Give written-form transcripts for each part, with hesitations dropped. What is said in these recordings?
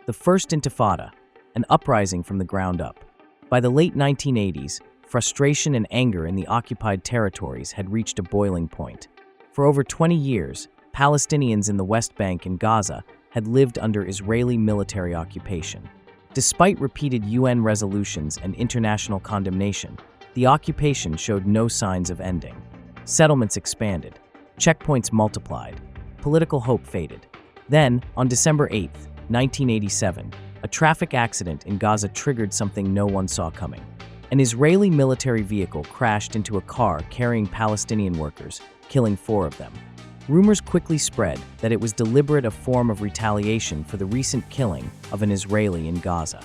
the First Intifada, an uprising from the ground up. By the late 1980s, frustration and anger in the occupied territories had reached a boiling point. For over 20 years, Palestinians in the West Bank and Gaza had lived under Israeli military occupation. Despite repeated UN resolutions and international condemnation, the occupation showed no signs of ending. Settlements expanded, checkpoints multiplied, political hope faded. Then, on December 8, 1987, a traffic accident in Gaza triggered something no one saw coming. An Israeli military vehicle crashed into a car carrying Palestinian workers, killing 4 of them. Rumors quickly spread that it was deliberate a form of retaliation for the recent killing of an Israeli in Gaza.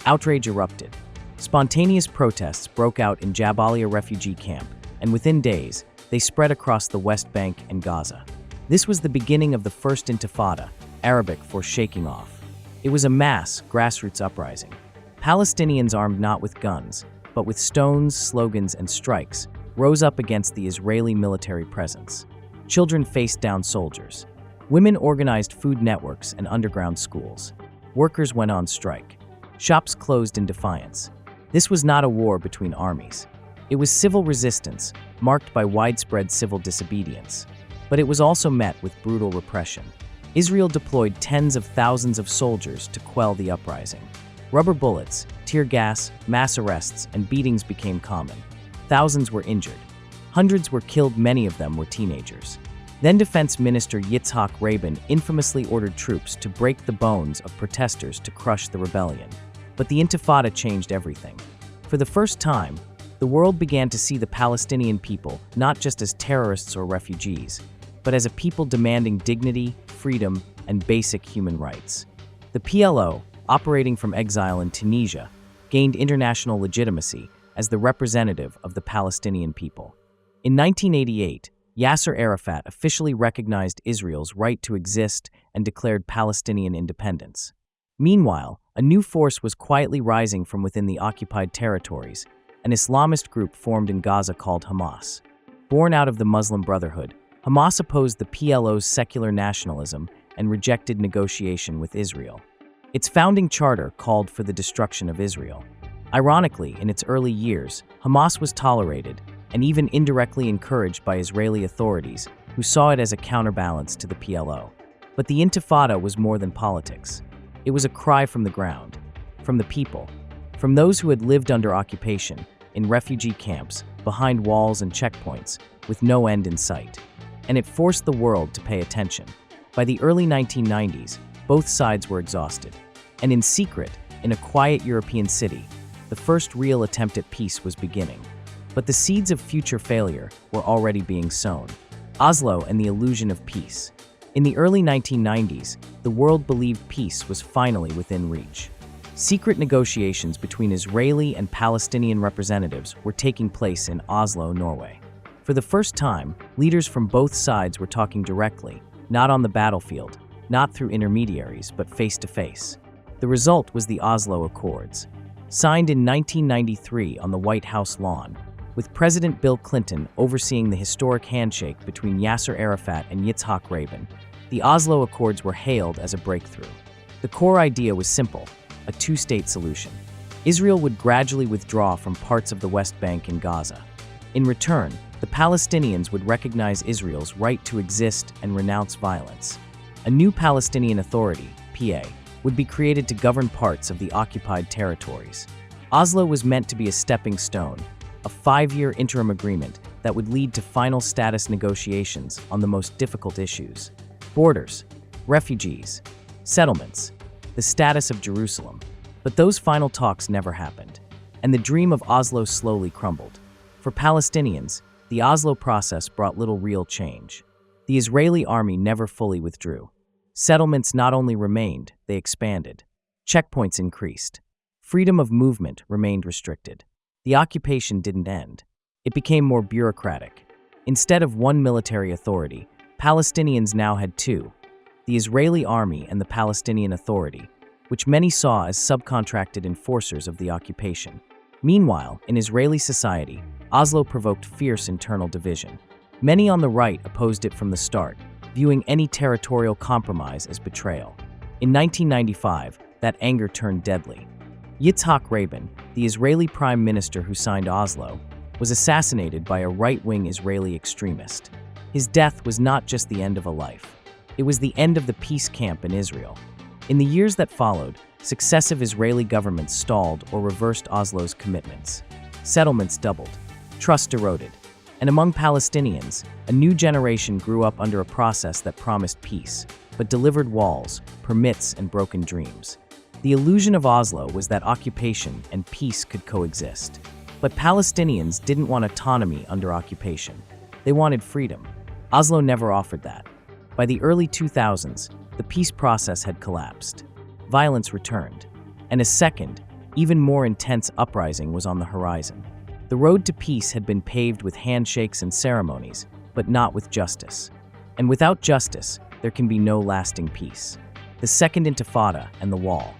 Outrage erupted. Spontaneous protests broke out in Jabalia refugee camp, and within days, they spread across the West Bank and Gaza. This was the beginning of the First Intifada, Arabic for shaking off. It was a mass, grassroots uprising. Palestinians armed not with guns, but with stones, slogans, and strikes, rose up against the Israeli military presence. Children faced down soldiers. Women organized food networks and underground schools. Workers went on strike. Shops closed in defiance. This was not a war between armies. It was civil resistance, marked by widespread civil disobedience. But it was also met with brutal repression. Israel deployed tens of thousands of soldiers to quell the uprising. Rubber bullets, tear gas, mass arrests, and beatings became common. Thousands were injured. Hundreds were killed, many of them were teenagers. Then Defense Minister Yitzhak Rabin infamously ordered troops to break the bones of protesters to crush the rebellion. But the Intifada changed everything. For the first time, the world began to see the Palestinian people not just as terrorists or refugees, but as a people demanding dignity, freedom, and basic human rights. The PLO, operating from exile in Tunisia, gained international legitimacy as the representative of the Palestinian people. In 1988, Yasser Arafat officially recognized Israel's right to exist and declared Palestinian independence. Meanwhile, a new force was quietly rising from within the occupied territories, an Islamist group formed in Gaza called Hamas. Born out of the Muslim Brotherhood, Hamas opposed the PLO's secular nationalism and rejected negotiation with Israel. Its founding charter called for the destruction of Israel. Ironically, in its early years, Hamas was tolerated and even indirectly encouraged by Israeli authorities, who saw it as a counterbalance to the PLO. But the Intifada was more than politics. It was a cry from the ground, from the people, from those who had lived under occupation, in refugee camps, behind walls and checkpoints, with no end in sight. And it forced the world to pay attention. By the early 1990s, both sides were exhausted. And in secret, in a quiet European city, the first real attempt at peace was beginning. But the seeds of future failure were already being sown. Oslo and the illusion of peace. In the early 1990s, the world believed peace was finally within reach. Secret negotiations between Israeli and Palestinian representatives were taking place in Oslo, Norway. For the first time, leaders from both sides were talking directly, not on the battlefield, not through intermediaries, but face to face. The result was the Oslo Accords, signed in 1993 on the White House lawn, with President Bill Clinton overseeing the historic handshake between Yasser Arafat and Yitzhak Rabin. The Oslo Accords were hailed as a breakthrough. The core idea was simple: a two-state solution. Israel would gradually withdraw from parts of the West Bank and Gaza. In return, the Palestinians would recognize Israel's right to exist and renounce violence. A new Palestinian Authority, PA, would be created to govern parts of the occupied territories. Oslo was meant to be a stepping stone, a 5-year interim agreement that would lead to final status negotiations on the most difficult issues: borders, refugees, settlements, the status of Jerusalem. But those final talks never happened, and the dream of Oslo slowly crumbled. For Palestinians, the Oslo process brought little real change. The Israeli army never fully withdrew. Settlements not only remained, they expanded. Checkpoints increased. Freedom of movement remained restricted. The occupation didn't end. It became more bureaucratic. Instead of one military authority, Palestinians now had two: the Israeli army and the Palestinian Authority, which many saw as subcontracted enforcers of the occupation. Meanwhile, in Israeli society, Oslo provoked fierce internal division. Many on the right opposed it from the start, viewing any territorial compromise as betrayal. In 1995, that anger turned deadly. Yitzhak Rabin, the Israeli prime minister who signed Oslo, was assassinated by a right-wing Israeli extremist. His death was not just the end of a life. It was the end of the peace camp in Israel. In the years that followed, successive Israeli governments stalled or reversed Oslo's commitments. Settlements doubled, trust eroded, and among Palestinians, a new generation grew up under a process that promised peace, but delivered walls, permits, and broken dreams. The illusion of Oslo was that occupation and peace could coexist. But Palestinians didn't want autonomy under occupation. They wanted freedom. Oslo never offered that. By the early 2000s, the peace process had collapsed. Violence returned, and a second, even more intense uprising was on the horizon. The road to peace had been paved with handshakes and ceremonies, but not with justice. And without justice, there can be no lasting peace. The Second Intifada and the Wall.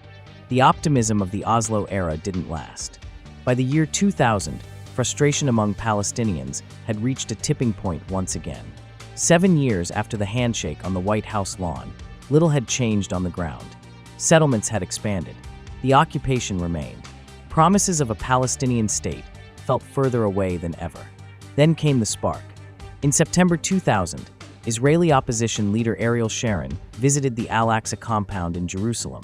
The optimism of the Oslo era didn't last. By the year 2000, frustration among Palestinians had reached a tipping point once again. 7 years after the handshake on the White House lawn, little had changed on the ground. Settlements had expanded. The occupation remained. Promises of a Palestinian state felt further away than ever. Then came the spark. In September 2000, Israeli opposition leader Ariel Sharon visited the Al-Aqsa compound in Jerusalem,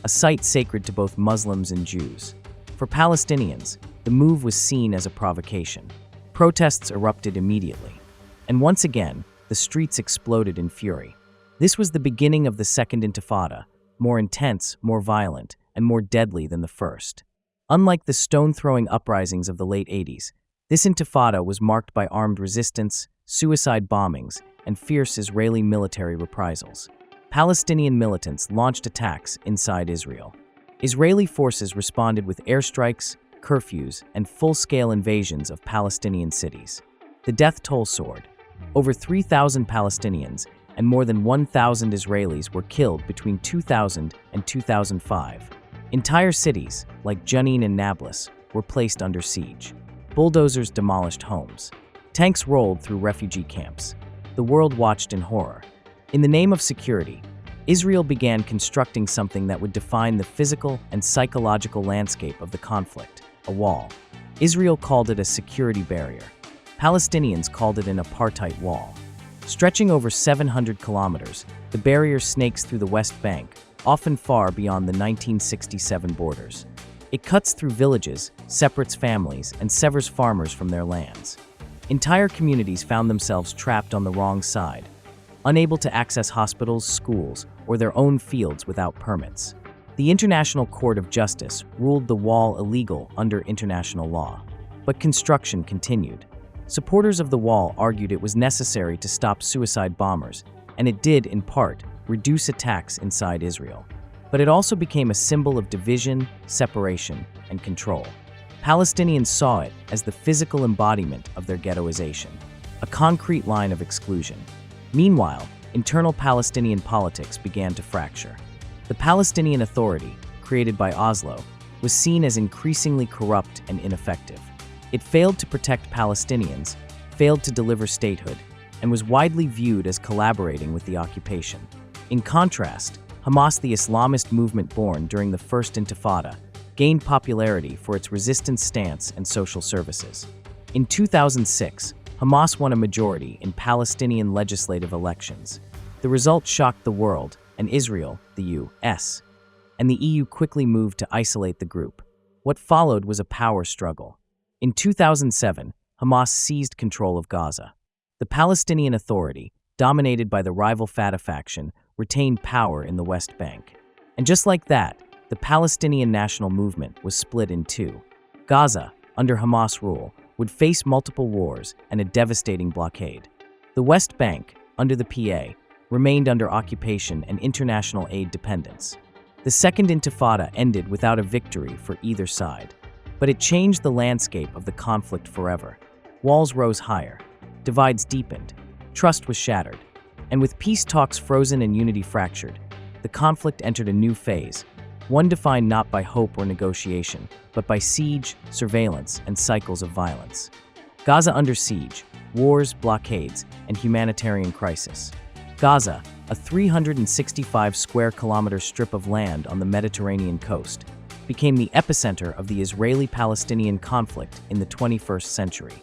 a site sacred to both Muslims and Jews. For Palestinians, the move was seen as a provocation. Protests erupted immediately. And once again, the streets exploded in fury. This was the beginning of the Second Intifada, more intense, more violent, and more deadly than the first. Unlike the stone-throwing uprisings of the late 80s, this Intifada was marked by armed resistance, suicide bombings, and fierce Israeli military reprisals. Palestinian militants launched attacks inside Israel. Israeli forces responded with airstrikes, curfews, and full-scale invasions of Palestinian cities. The death toll soared. Over 3,000 Palestinians and more than 1,000 Israelis were killed between 2000 and 2005. Entire cities, like Jenin and Nablus, were placed under siege. Bulldozers demolished homes. Tanks rolled through refugee camps. The world watched in horror. In the name of security, Israel began constructing something that would define the physical and psychological landscape of the conflict, a wall. Israel called it a security barrier. Palestinians called it an apartheid wall. Stretching over 700 kilometers, the barrier snakes through the West Bank, often far beyond the 1967 borders. It cuts through villages, separates families, and severs farmers from their lands. Entire communities found themselves trapped on the wrong side, unable to access hospitals, schools, or their own fields without permits. The International Court of Justice ruled the wall illegal under international law. But construction continued. Supporters of the wall argued it was necessary to stop suicide bombers, and it did, in part, reduce attacks inside Israel. But it also became a symbol of division, separation, and control. Palestinians saw it as the physical embodiment of their ghettoization, a concrete line of exclusion. Meanwhile, internal Palestinian politics began to fracture. The Palestinian Authority, created by Oslo, was seen as increasingly corrupt and ineffective. It failed to protect Palestinians, failed to deliver statehood, and was widely viewed as collaborating with the occupation. In contrast, Hamas, the Islamist movement born during the First Intifada, gained popularity for its resistance stance and social services. In 2006, Hamas won a majority in Palestinian legislative elections. The result shocked the world and Israel, the U.S., and the EU quickly moved to isolate the group. What followed was a power struggle. In 2007, Hamas seized control of Gaza. The Palestinian Authority, dominated by the rival Fatah faction, retained power in the West Bank. And just like that, the Palestinian national movement was split in two. Gaza, under Hamas rule, would face multiple wars and a devastating blockade. The West Bank, under the PA, remained under occupation and international aid dependence. The Second Intifada ended without a victory for either side. But it changed the landscape of the conflict forever. Walls rose higher, divides deepened, trust was shattered, and with peace talks frozen and unity fractured, the conflict entered a new phase, one defined not by hope or negotiation, but by siege, surveillance, and cycles of violence. Gaza under siege, wars, blockades, and humanitarian crisis. Gaza, a 365 square kilometer strip of land on the Mediterranean coast, became the epicenter of the Israeli-Palestinian conflict in the 21st century.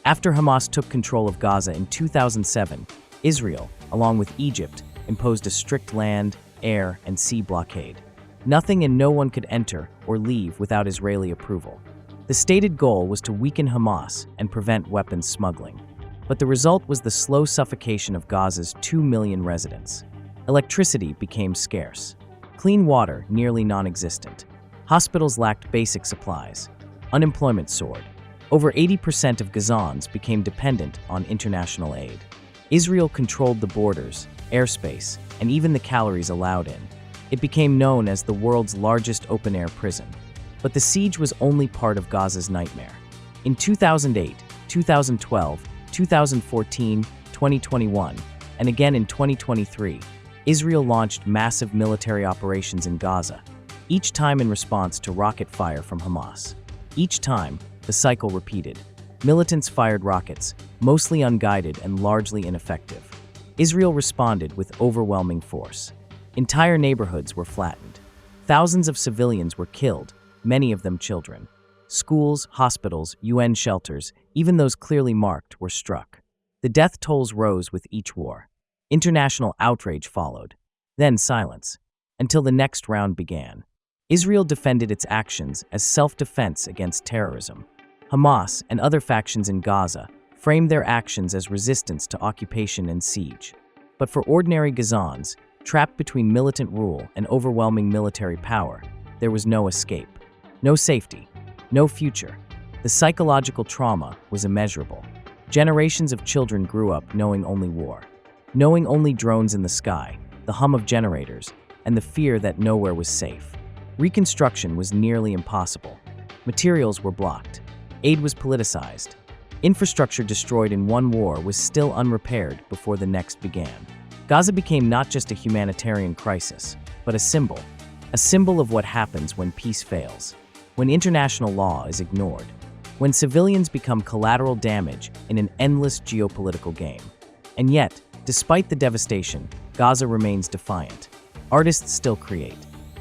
After Hamas took control of Gaza in 2007, Israel, along with Egypt, imposed a strict land, air, and sea blockade. Nothing and no one could enter or leave without Israeli approval. The stated goal was to weaken Hamas and prevent weapons smuggling. But the result was the slow suffocation of Gaza's 2 million residents. Electricity became scarce. Clean water nearly non-existent. Hospitals lacked basic supplies. Unemployment soared. Over 80% of Gazans became dependent on international aid. Israel controlled the borders, airspace, and even the calories allowed in. It became known as the world's largest open-air prison. But the siege was only part of Gaza's nightmare. In 2008, 2012, 2014, 2021, and again in 2023, Israel launched massive military operations in Gaza, each time in response to rocket fire from Hamas. Each time, the cycle repeated. Militants fired rockets, mostly unguided and largely ineffective. Israel responded with overwhelming force. Entire neighborhoods were flattened. Thousands of civilians were killed, many of them children. Schools, hospitals, UN shelters, even those clearly marked, were struck. The death tolls rose with each war. International outrage followed. Then silence, until the next round began. Israel defended its actions as self-defense against terrorism. Hamas and other factions in Gaza framed their actions as resistance to occupation and siege. But for ordinary Gazans, trapped between militant rule and overwhelming military power, there was no escape, no safety, no future. The psychological trauma was immeasurable. Generations of children grew up knowing only war, knowing only drones in the sky, the hum of generators, and the fear that nowhere was safe. Reconstruction was nearly impossible. Materials were blocked. Aid was politicized. Infrastructure destroyed in one war was still unrepaired before the next began. Gaza became not just a humanitarian crisis, but a symbol of what happens when peace fails, when international law is ignored, when civilians become collateral damage in an endless geopolitical game. And yet, despite the devastation, Gaza remains defiant. Artists still create.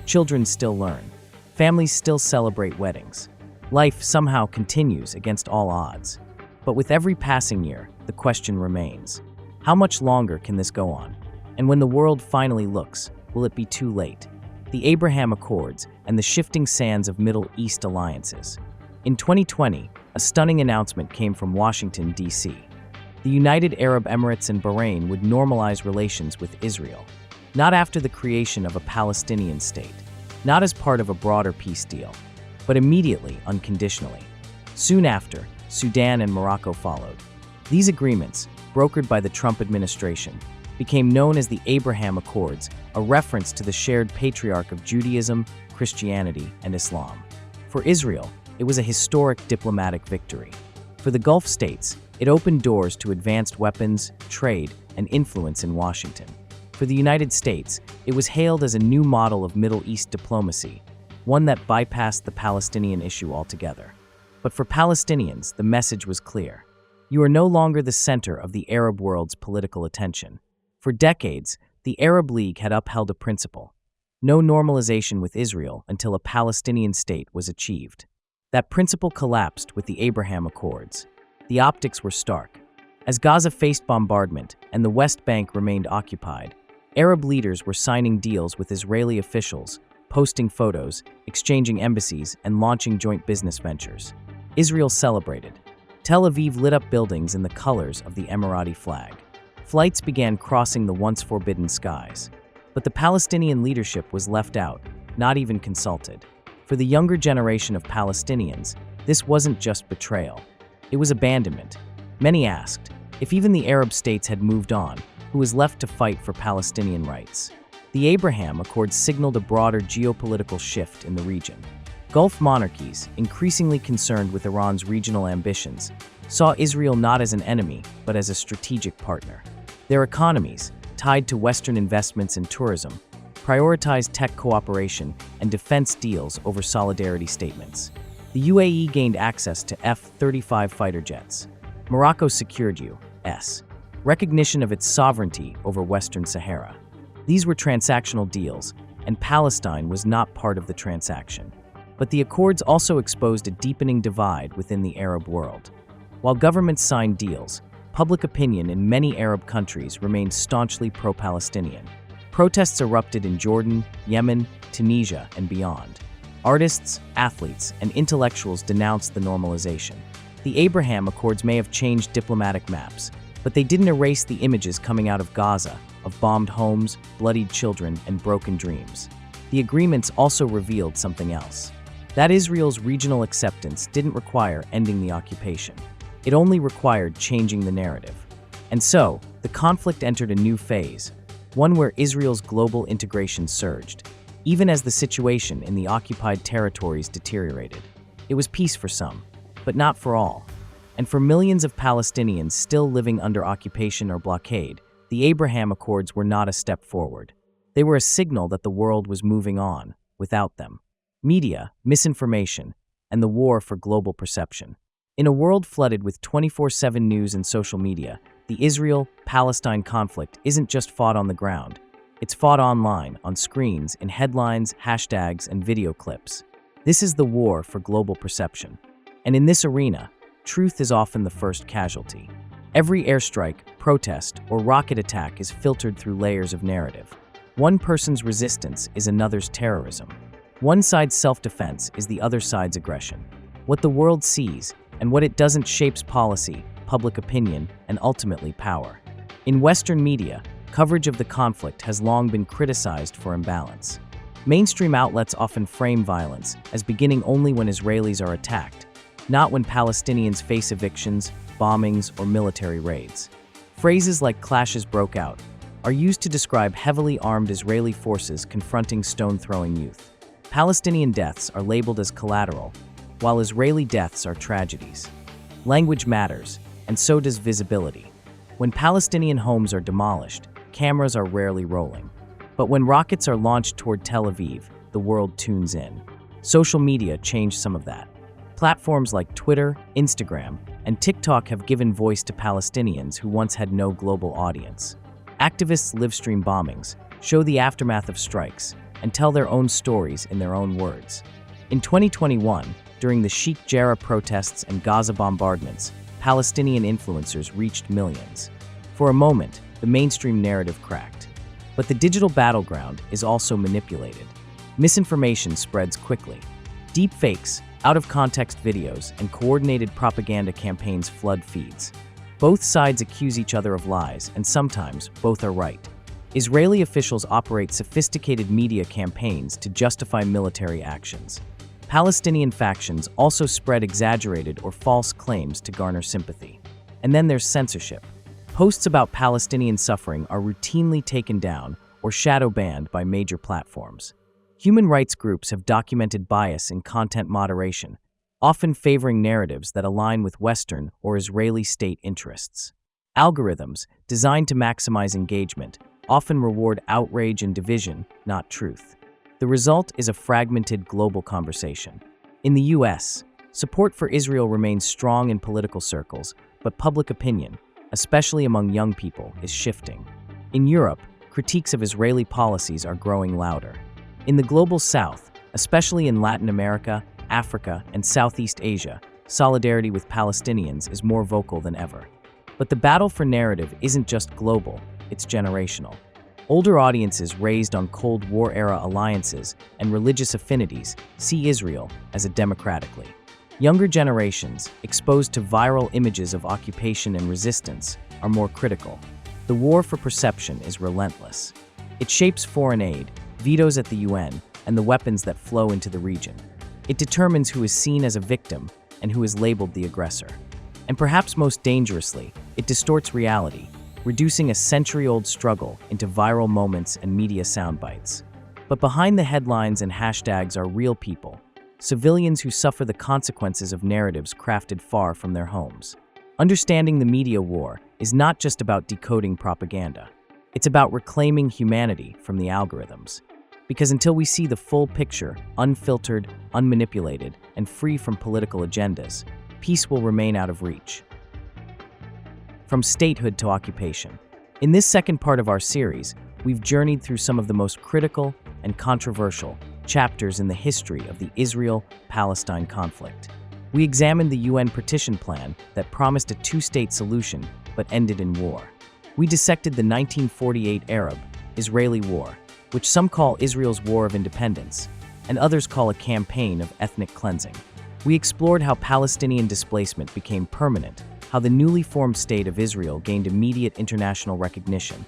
Children still learn. Families still celebrate weddings. Life somehow continues against all odds. But with every passing year, the question remains: how much longer can this go on? And when the world finally looks, will it be too late? The Abraham Accords and the shifting sands of Middle East alliances. In 2020, a stunning announcement came from Washington, D.C. The United Arab Emirates and Bahrain would normalize relations with Israel, not after the creation of a Palestinian state, not as part of a broader peace deal, but immediately, unconditionally. Soon after, Sudan and Morocco followed. These agreements, brokered by the Trump administration, became known as the Abraham Accords, a reference to the shared patriarch of Judaism, Christianity, and Islam. For Israel, it was a historic diplomatic victory. For the Gulf states, it opened doors to advanced weapons, trade, and influence in Washington. For the United States, it was hailed as a new model of Middle East diplomacy, one that bypassed the Palestinian issue altogether. But for Palestinians, the message was clear. You are no longer the center of the Arab world's political attention. For decades, the Arab League had upheld a principle: no normalization with Israel until a Palestinian state was achieved. That principle collapsed with the Abraham Accords. The optics were stark. As Gaza faced bombardment and the West Bank remained occupied, Arab leaders were signing deals with Israeli officials, posting photos, exchanging embassies, and launching joint business ventures. Israel celebrated. Tel Aviv lit up buildings in the colors of the Emirati flag. Flights began crossing the once forbidden skies. But the Palestinian leadership was left out, not even consulted. For the younger generation of Palestinians, this wasn't just betrayal. It was abandonment. Many asked, if even the Arab states had moved on, who was left to fight for Palestinian rights? The Abraham Accords signaled a broader geopolitical shift in the region. Gulf monarchies, increasingly concerned with Iran's regional ambitions, saw Israel not as an enemy, but as a strategic partner. Their economies, tied to Western investments in tourism, prioritized tech cooperation and defense deals over solidarity statements. The UAE gained access to F-35 fighter jets. Morocco secured U.S. recognition of its sovereignty over Western Sahara. These were transactional deals, and Palestine was not part of the transaction. But the accords also exposed a deepening divide within the Arab world. While governments signed deals, public opinion in many Arab countries remained staunchly pro-Palestinian. Protests erupted in Jordan, Yemen, Tunisia, and beyond. Artists, athletes, and intellectuals denounced the normalization. The Abraham Accords may have changed diplomatic maps, but they didn't erase the images coming out of Gaza of bombed homes, bloodied children, and broken dreams. The agreements also revealed something else: that Israel's regional acceptance didn't require ending the occupation. It only required changing the narrative. And so, the conflict entered a new phase, one where Israel's global integration surged, even as the situation in the occupied territories deteriorated. It was peace for some, but not for all. And for millions of Palestinians still living under occupation or blockade, the Abraham Accords were not a step forward. They were a signal that the world was moving on without them. Media, misinformation, and the war for global perception. In a world flooded with 24/7 news and social media, the Israel-Palestine conflict isn't just fought on the ground. It's fought online, on screens, in headlines, hashtags, and video clips. This is the war for global perception. And in this arena, truth is often the first casualty. Every airstrike, protest, or rocket attack is filtered through layers of narrative. One person's resistance is another's terrorism. One side's self-defense is the other side's aggression. What the world sees and what it doesn't shapes policy, public opinion, and ultimately power. In Western media, coverage of the conflict has long been criticized for imbalance. Mainstream outlets often frame violence as beginning only when Israelis are attacked, not when Palestinians face evictions, bombings, or military raids. Phrases like "clashes broke out" are used to describe heavily armed Israeli forces confronting stone-throwing youth. Palestinian deaths are labeled as collateral, while Israeli deaths are tragedies. Language matters, and so does visibility. When Palestinian homes are demolished, cameras are rarely rolling. But when rockets are launched toward Tel Aviv, the world tunes in. Social media changed some of that. Platforms like Twitter, Instagram, and TikTok have given voice to Palestinians who once had no global audience. Activists livestream bombings, show the aftermath of strikes, and tell their own stories in their own words. In 2021, during the Sheikh Jarrah protests and Gaza bombardments, Palestinian influencers reached millions. For a moment, the mainstream narrative cracked. But the digital battleground is also manipulated. Misinformation spreads quickly. Deep fakes, out-of-context videos, and coordinated propaganda campaigns flood feeds. Both sides accuse each other of lies, and sometimes both are right. Israeli officials operate sophisticated media campaigns to justify military actions. Palestinian factions also spread exaggerated or false claims to garner sympathy. And then there's censorship. Posts about Palestinian suffering are routinely taken down or shadow banned by major platforms. Human rights groups have documented bias in content moderation, often favoring narratives that align with Western or Israeli state interests. Algorithms, designed to maximize engagement, often reward outrage and division, not truth. The result is a fragmented global conversation. In the US, support for Israel remains strong in political circles, but public opinion, especially among young people, is shifting. In Europe, critiques of Israeli policies are growing louder. In the global South, especially in Latin America, Africa, and Southeast Asia, solidarity with Palestinians is more vocal than ever. But the battle for narrative isn't just global, it's generational. Older audiences raised on Cold War-era alliances and religious affinities see Israel as a democratically. Younger generations, exposed to viral images of occupation and resistance, are more critical. The war for perception is relentless. It shapes foreign aid, vetoes at the UN, and the weapons that flow into the region. It determines who is seen as a victim and who is labeled the aggressor. And perhaps most dangerously, it distorts reality, reducing a century-old struggle into viral moments and media soundbites. But behind the headlines and hashtags are real people, civilians who suffer the consequences of narratives crafted far from their homes. Understanding the media war is not just about decoding propaganda. It's about reclaiming humanity from the algorithms. Because until we see the full picture, unfiltered, unmanipulated, and free from political agendas, peace will remain out of reach. from statehood to occupation. In this second part of our series, we've journeyed through some of the most critical and controversial chapters in the history of the Israel-Palestine conflict. We examined the UN Partition Plan that promised a two-state solution but ended in war. We dissected the 1948 Arab-Israeli War, which some call Israel's War of Independence, and others call a campaign of ethnic cleansing. We explored how Palestinian displacement became permanent, how the newly formed state of Israel gained immediate international recognition,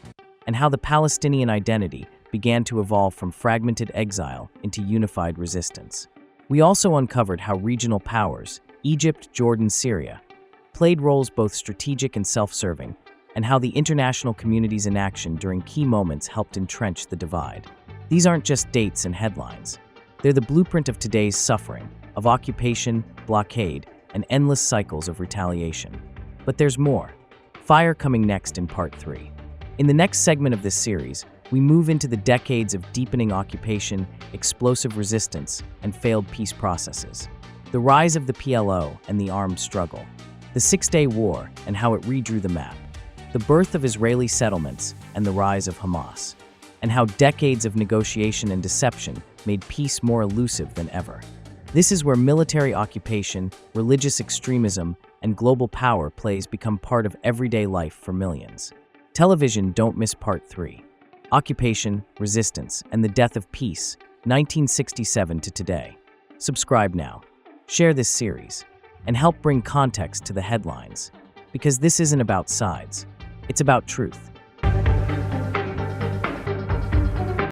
and how the Palestinian identity began to evolve from fragmented exile into unified resistance. We also uncovered how regional powers, Egypt, Jordan, Syria, played roles both strategic and self-serving, and how the international community's inaction during key moments helped entrench the divide. These aren't just dates and headlines. They're the blueprint of today's suffering, of occupation, blockade, and endless cycles of retaliation. But there's more. Fire coming next in Part 3. In the next segment of this series, we move into the decades of deepening occupation, explosive resistance, and failed peace processes. The rise of the PLO and the armed struggle. The Six-Day War and how it redrew the map. The birth of Israeli settlements and the rise of Hamas. And how decades of negotiation and deception made peace more elusive than ever. This is where military occupation, religious extremism, and global power plays become part of everyday life for millions. Television, don't miss Part 3. Occupation, Resistance, and the Death of Peace, 1967 to today. Subscribe now, share this series, and help bring context to the headlines. Because this isn't about sides, it's about truth.